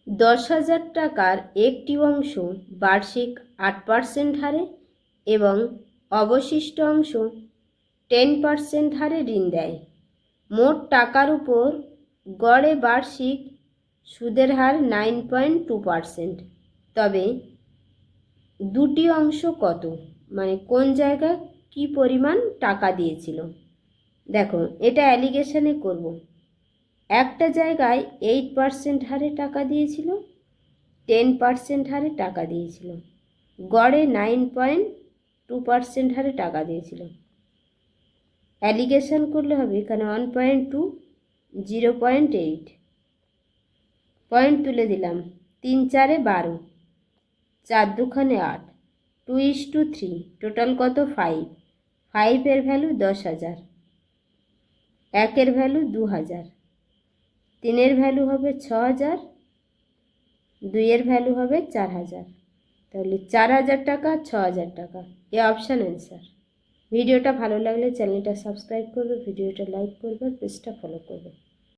10,000 টাকার একটি অংশ বার্ষিক 8% হারে এবং অবশিষ্ট অংশ 10% হারে ঋণ দেয়। মোট টাকার উপর গড়ে বার্ষিক সুদের হার 9.2%। তবে দুটি অংশ কত, মানে কোন জায়গায় কি পরিমাণ টাকা দিয়েছিল। দেখো, এটা অ্যালিগেশনে করব। একটা জায়গায় 8% হারে টাকা দিয়েছিল, 10% হারে টাকা দিয়েছিল, গড়ে 9.2% হারে টাকা দিয়েছিল। অ্যালিগেশন করলে হবে এখানে 1.2, 0.8 পয়েন্ট তুলে দিলাম। 3 4 12, 4 2 8, 2:3, টোটাল কত 5। 5 এর ভ্যালু 10,000, 1 এর ভ্যালু 2,000, 3 এর ভ্যালু হবে 6,000, 2 এর ভ্যালু হবে 4,000। তাহলে 4,000 টাকা, 6,000 টাকা, এ অপশান অ্যান্সার। ভিডিওটা ভালো লাগলে চ্যানেলটা সাবস্ক্রাইব করবে, ভিডিওটা লাইক করবে, পেজটা ফলো করবে।